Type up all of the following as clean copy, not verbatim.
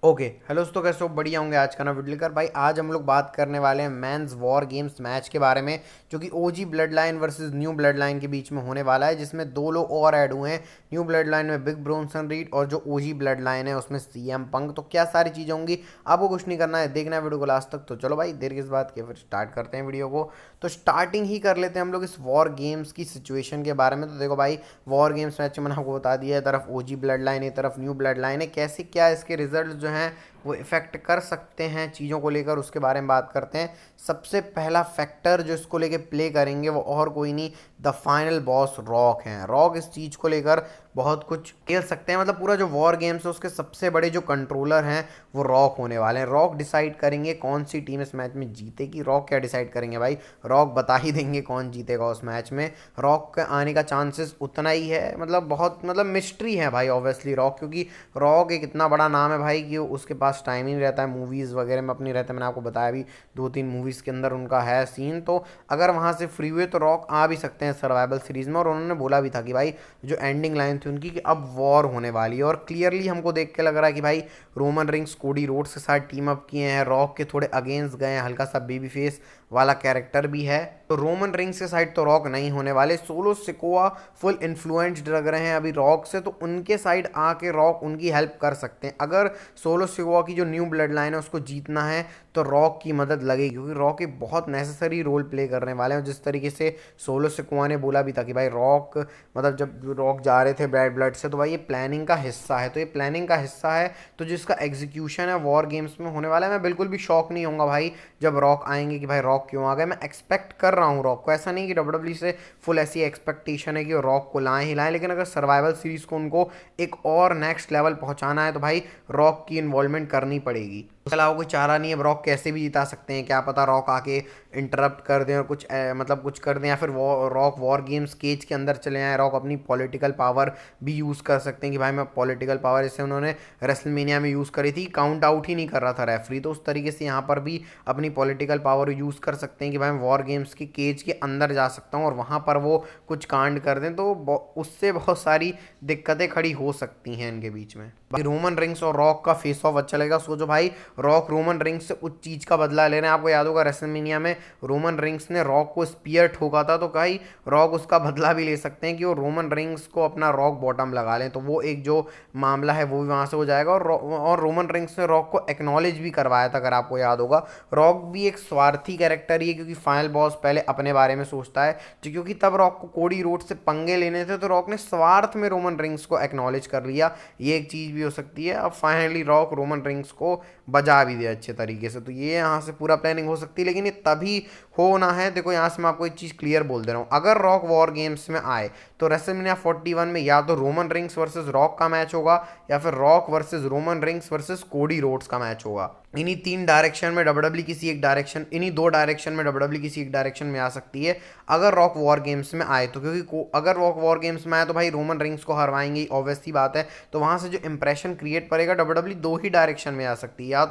Okay hello दोस्तों, कैसे हो? बढ़िया होंगे। आज का ना वीडियो लेकर भाई आज हम लोग बात करने वाले हैं मेंस वॉर गेम्स मैच के बारे में, जो कि OG blood line versus new blood line के बीच में होने वाला है, जिसमें दो लोग और ऐड हुए हैं। न्यू ब्लड लाइन में बिग ब्रोनसन रीड और जो ओजी ब्लड लाइन है उसमें सीएम पंक। तो क्या सारी चीज़ें होंगी, आपको कुछ नहीं करना है, देखना है वीडियो को लास्ट तक। तो चलो भाई देर किस बात के, फिर स्टार्ट करते हैं वीडियो को। तो स्टार्टिंग ही कर लेते हैं हम लोग इस वॉर गेम्स की सिचुएशन के बारे में। तो देखो भाई, वॉर गेम्स मैच में मैंने आपको बता दिया है, तरफ ओजी ब्लड लाइन है, तरफ न्यू ब्लड लाइन है। कैसे क्या इसके रिजल्ट जो हैं वो इफ़ेक्ट कर सकते हैं चीज़ों को लेकर, उसके बारे में बात करते हैं। सबसे पहला फैक्टर जो इसको लेकर प्ले करेंगे वो और कोई नहीं, द फाइनल बॉस रॉक हैं। रॉक इस चीज़ को लेकर बहुत कुछ खेल सकते हैं, मतलब पूरा जो वॉर गेम्स है उसके सबसे बड़े जो कंट्रोलर हैं वो रॉक होने वाले हैं। रॉक डिसाइड करेंगे कौन सी टीम इस मैच में जीतेगी। रॉक क्या डिसाइड करेंगे भाई, रॉक बता ही देंगे कौन जीतेगा उस मैच में। रॉक के आने का चांसेस उतना ही है, मतलब बहुत मतलब मिस्ट्री है भाई ऑब्वियसली रॉक, क्योंकि रॉक एक इतना बड़ा नाम है भाई कि उसके पास टाइम ही नहीं रहता है, मूवीज़ वगैरह में अपनी रहता है। मैंने आपको बताया भी, 2-3 मूवीज़ के अंदर उनका है सीन। तो अगर वहाँ से फ्री हुए तो रॉक आ भी सकते हैं सर्वाइवल सीरीज़ में। और उन्होंने बोला भी था कि भाई जो एंडिंग लाइन थी उनकी कि अब वॉर होने वाली है। और क्लियरली हमको देख के लग रहा है कि भाई रोमन रिंग्स कोडी रोड्स के साथ टीम अप किए हैं, रॉक के थोड़े अगेंस्ट गए हैं, हल्का सा बेबी फेस वाला कैरेक्टर भी है। तो रोमन रिंग्स के साइड तो रॉक नहीं होने वाले। सोलो सिकोआ फुल इन्फ्लुएंस्ड लग रहे हैं अभी रॉक से, तो उनके साइड आके रॉक उनकी हेल्प कर सकते हैं। अगर सोलो सिकोआ की जो न्यू ब्लड लाइन है उसको जीतना है तो रॉक की मदद लगेगी, क्योंकि रॉक एक बहुत नेसेसरी रोल प्ले करने वाले हैं। जिस तरीके से सोलो सिकोआ ने बोला भी था कि भाई रॉक, मतलब जब रॉक जा रहे थे बैड ब्लड से, तो भाई ये प्लानिंग का हिस्सा है। तो ये प्लानिंग का हिस्सा है, तो जिसका एग्जीक्यूशन है वॉर गेम्स में होने वाला है। मैं बिल्कुल भी शॉक नहीं होऊंगा भाई जब रॉक आएंगे कि भाई रॉक क्यों आ गए। मैं एक्सपेक्ट कर रहा हूँ रॉक को, ऐसा नहीं कि डब्ल्यूडब्ल्यू से फुल ऐसी एक्सपेक्टेशन है कि वो रॉक को लाएं ही लाएं, लेकिन अगर सर्वाइवल सीरीज को उनको एक और नेक्स्ट लेवल पहुंचाना है तो भाई रॉक की इन्वॉल्वमेंट करनी पड़ेगी। उसके अलावा कोई चारा नहीं है। अब रॉक कैसे भी जिता सकते हैं, क्या पता रॉक आके इंटरप्ट कर दें और कुछ मतलब कुछ कर दें, या फिर रॉक वॉर गेम्स केज के अंदर चले आए। रॉक अपनी पॉलिटिकल पावर भी यूज़ कर सकते हैं कि भाई मैं पॉलिटिकल पावर, जैसे उन्होंने रेसलमेनिया में यूज़ करी थी, काउंट आउट ही नहीं कर रहा था रेफरी, तो उस तरीके से यहाँ पर भी अपनी पॉलिटिकल पावर यूज़ कर सकते हैं कि भाई मैं वॉर गेम्स की केज के अंदर जा सकता हूँ और वहाँ पर वो कुछ कांड कर दें। तो उससे बहुत सारी दिक्कतें खड़ी हो सकती हैं इनके बीच में। बाकी रोमन रिंग्स और रॉक का फेस ऑफ अच्छा लगेगा। सोचो भाई, रॉक रोमन रिंग्स से उस चीज़ का बदला ले रहे हैं। आपको याद होगा रेसलमेनिया में रोमन रिंग्स ने रॉक को स्पीयर ठोका था, तो भाई रॉक उसका बदला भी ले सकते हैं कि वो रोमन रिंग्स को अपना रॉक बॉटम लगा लें। तो वो एक जो मामला है वो भी वहाँ से हो जाएगा। और रोमन रिंग्स ने रॉक को एक्नॉलेज भी करवाया था, अगर आपको याद होगा। रॉक भी एक स्वार्थी कैरेक्टर ही है, क्योंकि फाइनल बॉस पहले अपने बारे में सोचता है, क्योंकि तब रॉक को कोडी रोड से पंगे लेने थे, तो रॉक ने स्वार्थ में रोमन रिंग्स को एक्नॉलेज कर लिया। ये एक चीज़ भी हो सकती है। अब फाइनली रॉक रोमन रिंग्स को बजा भी दे अच्छे तरीके से, तो ये यहाँ से पूरा प्लानिंग हो सकती है। लेकिन ये तभी होना है, देखो यहाँ से मैं आपको एक चीज़ क्लियर बोल दे रहा हूँ, अगर रॉक वॉर गेम्स में आए तो रेसलमेनिया 41 में या तो रोमन रिंग्स वर्सेस रॉक का मैच होगा, या फिर rock versus Roman rings versus Cody Rhodes का मैच होगा। इन्हीं तीन डायरेक्शन में डब्ल्यूडब्ल्यू किसी एक डायरेक्शन, इन्हीं दो डायरेक्शन में डब्ल्यूडब्ल्यू किसी एक डायरेक्शन में आ सकती है अगर रॉक वॉर गेम्स में आए तो। क्योंकि अगर रॉक वॉर गेम्स में आए तो भाई रोमन रिंग्स को हरवाएंगे, ऑब्वियस सी बात है। तो वहां से जो इंप्रेशन क्रिएट करेगा डब्ल्यूडब्ल्यू दो ही डायरेक्शन में आ सकती है, या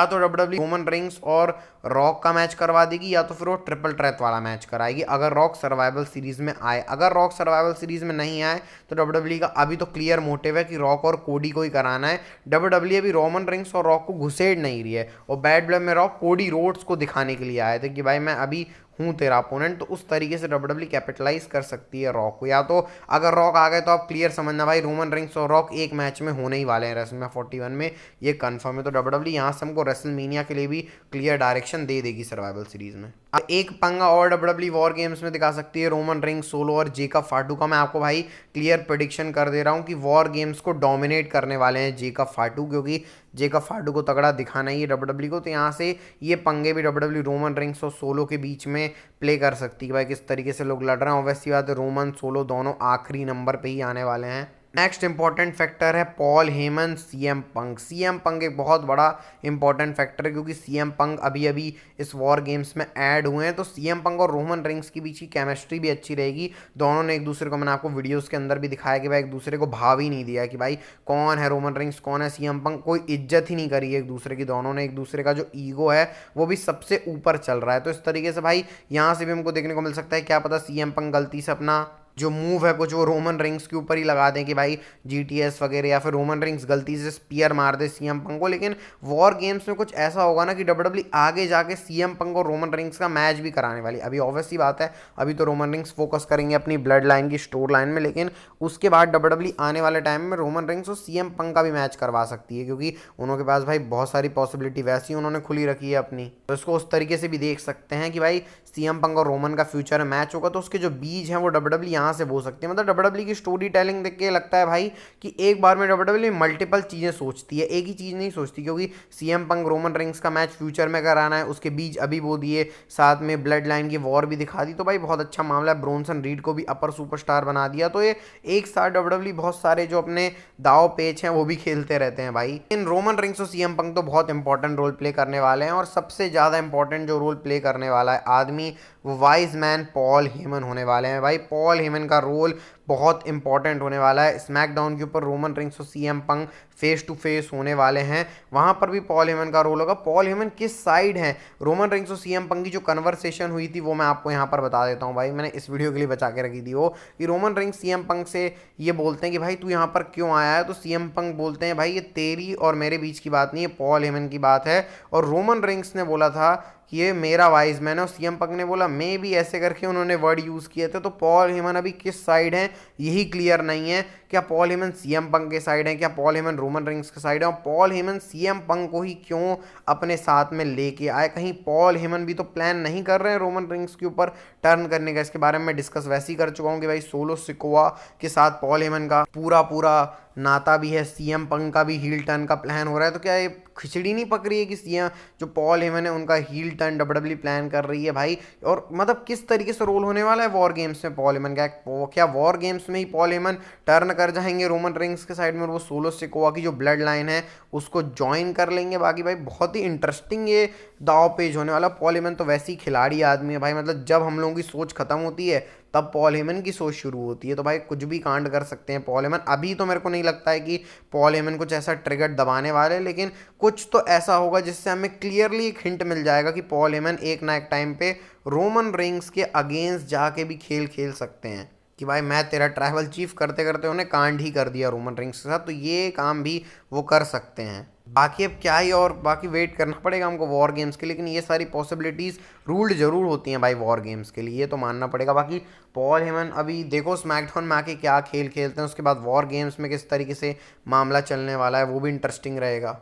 तो डब्ल्यूडब्ल्यू रोमन रिंग्स और रॉक का मैच करवा देगी, या तो फिर वो ट्रिपल थ्रेट वाला मैच कराएगी अगर रॉक सर्वाइवल सीरीज में आए। अगर रॉक सर्वाइवल सीरीज में नहीं आए तो डब्ल्यूडब्ल्यू का अभी तो क्लियर मोटिव है कि रॉक और कोडी को ही कराना है। डब्ल्यूडब्ल्यू अभी रोमन रिंग्स और रॉक को घुसेड़ नहीं रही है, और बैड ब्लड में रॉक कोडी रोड्स को दिखाने के लिए आए थे कि भाई मैं अभी हूँ तेरा अपोनेंट। तो उस तरीके से डब्ल्यूडब्ल्यू कैपिटलाइज कर सकती है रॉक को। या तो अगर रॉक आ गए तो आप क्लियर समझना भाई रोमन रिंग्स और रॉक एक मैच में होने ही वाले हैं रेसलमेनिया 41 में, ये कंफर्म है। तो डब्ल्यूडब्ल्यू यहाँ से हमको रेसलमेनिया के लिए भी क्लियर डायरेक्शन दे देगी सर्वाइवल सीरीज में। एक पंगा और डब्ल्यूडब्ल्यू वॉर गेम्स में दिखा सकती है रोमन रिंग्स, सोलो और जेकब फाटू का। मैं आपको भाई क्लियर प्रेडिक्शन कर दे रहा हूँ कि वॉर गेम्स को डोमिनेट करने वाले हैं जेकब फाटू, क्योंकि जेकब फाटू को तगड़ा दिखाना ही है डब्ल्यूडब्ल्यू को। तो यहाँ से ये पंगे भी डब्ल्यूडब्ल्यू रोमन रिंग्स और सोलो के बीच में प्ले कर सकती है भाई, किस तरीके से लोग लड़ रहे हैं। ऑब्वियसली बात है, रोमन सोलो दोनों आखिरी नंबर पे ही आने वाले हैं। नेक्स्ट इंपॉर्टेंट फैक्टर है Paul Heyman CM Punk. CM Punk एक बहुत बड़ा इंपॉर्टेंट फैक्टर है, क्योंकि सीएम पंक अभी अभी इस वॉर गेम्स में ऐड हुए हैं। तो सीएम पंक और रोमन रिंग्स के बीच की केमिस्ट्री भी अच्छी रहेगी। दोनों ने एक दूसरे को, मैंने आपको वीडियोस के अंदर भी दिखाया कि भाई एक दूसरे को भाव ही नहीं दिया कि भाई कौन है रोमन रिंग्स कौन है सीएम पंक, कोई इज्जत ही नहीं करी है एक दूसरे की। दोनों ने एक दूसरे का जो ईगो है वो भी सबसे ऊपर चल रहा है। तो इस तरीके से भाई यहाँ से भी हमको देखने को मिल सकता है, क्या पता सीएम पंक गलती से अपना जो मूव है कुछ वो रोमन रिंग्स के ऊपर ही लगा दें कि भाई जीटीएस वगैरह, या फिर रोमन रिंग्स गलती से स्पीयर मार दे सीएम पंक को। लेकिन वॉर गेम्स में कुछ ऐसा होगा ना कि डब्ल्यूडब्ल्यू आगे जाके सीएम पंक और रोमन रिंग्स का मैच भी कराने वाली। अभी ऑब्वियस सी बात है, अभी तो रोमन रिंग्स फोकस करेंगे अपनी ब्लड लाइन की स्टोर लाइन में, लेकिन उसके बाद डब्ल्यूडब्ल्यू आने वाले टाइम में रोमन रिंग्स और सीएम पंक का भी मैच करवा सकती है, क्योंकि उनके पास भाई बहुत सारी पॉसिबिलिटी वैसी उन्होंने खुली रखी है अपनी। तो इसको उस तरीके से भी देख सकते हैं कि भाई सीएम पंक और रोमन का फ्यूचर में मैच होगा, तो उसके जो बीज हैं वो डब्ल्यूडब्ल्यू यहाँ से बो सकती है। मतलब डब्ल्यूडब्ल्यू की स्टोरी टेलिंग देख के लगता है भाई कि एक बार में डब्ल्यूडब्ल्यू मल्टीपल चीज़ें सोचती है, एक ही चीज़ नहीं सोचती, क्योंकि सीएम पंक रोमन रिंग्स का मैच फ्यूचर में कराना है, उसके बीज अभी बो दिए, साथ में ब्लड लाइन की वॉर भी दिखा दी। तो भाई बहुत अच्छा मामला है, ब्रोंसन रीड को भी अपर सुपरस्टार बना दिया। तो ये एक साथ डब्ल्यूडब्ल्यू बहुत सारे जो अपने दाव पेच हैं वो भी खेलते रहते हैं भाई। इन रोमन रिंग्स और सीएम पंक तो बहुत इंपॉर्टेंट रोल प्ले करने वाले हैं, और सबसे ज़्यादा इंपॉर्टेंट जो रोल प्ले करने वाला है आदमी वो वाइज मैन पॉल हेमन होने वाले हैं भाई। पॉल हेमन का रोल बहुत इंपॉर्टेंट होने वाला है। स्मैकडाउन के ऊपर रोमन रिंग्स और CM Punk face to face होने वाले हैं, वहां पर भी पॉल हेमन का रोल होगा। पॉल हेमन किस साइड है रोमन रिंग्स और सीएम पंक की जो कन्वर्सेशन हुई थी वो मैं आपको यहाँ पर बता देता हूँ भाई, मैंने इस वीडियो के लिए बचा के रखी थी वो, कि रोमन रिंग्स सीएम पंक से ये बोलते हैं कि भाई तू यहाँ पर क्यों आया है, तो सीएम पंक बोलते हैं भाई ये तेरी और मेरे बीच की बात नहीं है, पॉल हेमन की बात है। और रोमन रिंग्स ने बोला था कि ये मेरा वाइज मैन है, और सीएम पंक ने बोला मैं भी, ऐसे करके उन्होंने वर्ड यूज़ किए थे। तो पॉल हेमन अभी किस साइड है यही क्लियर नहीं है। क्या पॉल हेमन सीएम पंक के साइड है, क्या पॉल हेमन रोमन रिंग्स के साइड है, और पॉल हेमन सीएम पंक को ही क्यों अपने साथ में लेके आए, कहीं पॉल हेमन भी तो प्लान नहीं कर रहे हैं रोमन रिंग्स के ऊपर टर्न करने का। इसके बारे में मैं डिस्कस वैसे ही कर चुका हूँ कि भाई सोलो सिकोआ के साथ पॉल हेमन का पूरा पूरा नाता भी है, सीएम पंक का भी हील टर्न का प्लान हो रहा है। तो क्या ये खिचड़ी नहीं पक रही है कि सीएम जो पॉल हेमन है उनका हील टर्न डब्ल्यूडब्ल्यू प्लान कर रही है भाई। और मतलब किस तरीके से रोल होने वाला है वॉर गेम्स में पॉल हेमन का, क्या वॉर गेम्स में ही पॉल हेमन टर्न कर जाएंगे रोमन रिंग्स के साइड में, और वो सोलो सिकोआ की जो ब्लड लाइन है उसको ज्वाइन कर लेंगे। बाकी भाई बहुत ही इंटरेस्टिंग ये दाव पेज होने वाला। पॉल हेमन तो वैसे ही खिलाड़ी आदमी है भाई, मतलब जब हम लोगों की सोच खत्म होती है तब पॉल हेमन की सोच शुरू होती है। तो भाई कुछ भी कांड कर सकते हैं पॉल हेमन। अभी तो मेरे को नहीं लगता है कि पॉल हेमन कुछ ऐसा ट्रिगर दबाने वाले, लेकिन कुछ तो ऐसा होगा जिससे हमें क्लियरली एक हिंट मिल जाएगा कि पॉल हेमन एक ना एक टाइम पे रोमन रिंग्स के अगेंस्ट जाके भी खेल खेल सकते हैं कि भाई मैं तेरा ट्राइबल चीफ करते करते उन्हें कांड ही कर दिया रोमन रिंग्स के साथ। तो ये काम भी वो कर सकते हैं। बाकी अब क्या ही, और बाकी वेट करना पड़ेगा हमको वॉर गेम्स के लिए, लेकिन ये सारी पॉसिबिलिटीज़ रूल्ड जरूर होती हैं भाई वॉर गेम्स के लिए, ये तो मानना पड़ेगा। बाकी पॉल हेमन अभी देखो स्मैकडाउन में आके क्या खेल खेलते हैं, उसके बाद वॉर गेम्स में किस तरीके से मामला चलने वाला है वो भी इंटरेस्टिंग रहेगा।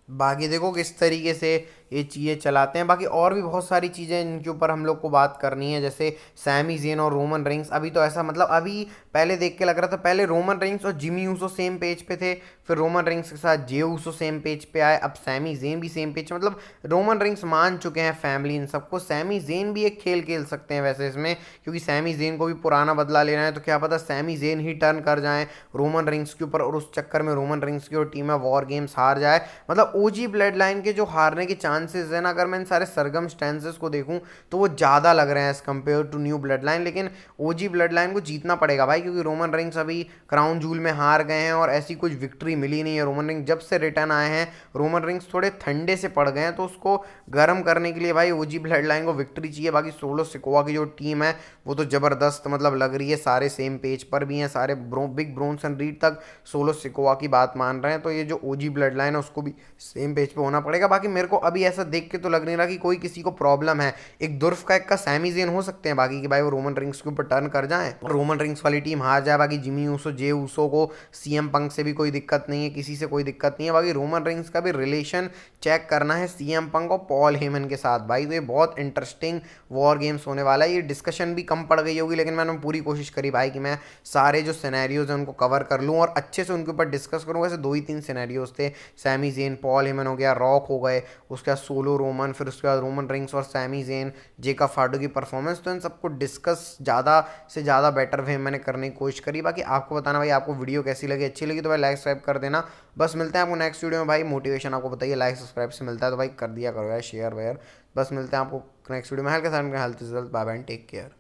बाकी देखो किस तरीके से ये चीज़ें चलाते हैं। बाकी और भी बहुत सारी चीज़ें इनके ऊपर हम लोग को बात करनी है, जैसे सैमी ज़ेन और रोमन रिंग्स। अभी तो ऐसा मतलब अभी पहले देख के लग रहा था पहले रोमन रिंग्स और जिमी ऊसो सेम पेज पे थे, फिर रोमन रिंग्स के साथ जे ऊसो सेम पेज पे आए, अब सैमी ज़ेन भी सेम पेज, मतलब रोमन रिंग्स मान चुके हैं फैमिली इन सबको। सैमी ज़ेन भी एक खेल खेल सकते हैं वैसे इसमें, क्योंकि सैमी ज़ेन को भी पुराना बदला लेना है, तो क्या पता सैमी ज़ेन ही टर्न कर जाए रोमन रिंग्स के ऊपर, और उस चक्कर में रोमन रिंग्स की और टीम है वॉर गेम्स हार जाए। मतलब ओजी ब्लड लाइन के जो हारने के चांसेस है ना, अगर मैं इन सारे सरगमस्टेंसेस को देखूं तो वो ज़्यादा लग रहे हैं as compare to new blood line. लेकिन ओजी ब्लड लाइन को जीतना पड़ेगा भाई, क्योंकि रोमन रिंग्स अभी क्राउन जूल में हार गए हैं और ऐसी कुछ विक्ट्री मिली नहीं है। रोमन रिंग्स जब से रिटर्न आए हैं रोमन रिंग्स थोड़े ठंडे से पड़ गए हैं, तो उसको गर्म करने के लिए भाई ओजी ब्लड लाइन को विक्ट्री चाहिए। बाकी सोलो सिकोआ की जो टीम है वो तो ज़बरदस्त मतलब लग रही है, सारे सेम पेज पर भी हैं, सारे बिग ब्रोंसन रीड तक सोलो सिकोआ की बात मान रहे हैं। तो ये जो ओजी ब्लड लाइन है उसको भी सेम पेज पे होना पड़ेगा। बाकी मेरे को अभी ऐसा देख के तो लग नहीं रहा कि कोई किसी को प्रॉब्लम है। एक दुर्फ का एक का सैमी ज़ेन हो सकते हैं बाकी कि भाई वो रोमन रिंग्स के ऊपर टर्न कर जाएं, रोमन रिंग्स वाली टीम हार जाए। बाकी जिमी ऊसो जे ऊसो को सीएम पंक से भी कोई दिक्कत नहीं है, किसी से कोई दिक्कत नहीं है। बाकी रोमन रिंग्स का भी रिलेशन चेक करना है सीएम पंक और पॉल हेमन के साथ भाई। तो ये बहुत इंटरेस्टिंग वॉर गेम्स होने वाला है। ये डिस्कशन भी कम पड़ गई होगी, लेकिन मैंने पूरी कोशिश करी भाई कि मैं सारे जो सिनेरियोज हैं उनको कवर कर लूँ और अच्छे से उनके ऊपर डिस्कस करूँ। वैसे 2 ही 3 सिनेरियोज थे, सैमी ज़ेन पॉल हेमन हो गया, रॉक हो गए, उसके बाद सोलो रोमन, फिर उसके बाद रोमन रिंग्स और सैमी ज़ेन, जेका फाडो की परफॉर्मेंस। तो इन सबको डिस्कस ज़्यादा से ज़्यादा बेटर वे मैंने करने की कोशिश करी। बाकी आपको बताना भाई आपको वीडियो कैसी लगी, अच्छी लगी तो भाई लाइक सब्सक्राइब कर देना। बस मिलते हैं आपको नेक्स्ट वीडियो में भाई। मोटिवेशन आपको बताइए लाइक सब्सक्राइब से मिलता है, तो भाई कर दिया करो यार शेयर वेयर। बस मिलते हैं आपको नेक्स्ट वीडियो में। हेल्थ के साथ health result, bye bye, take care.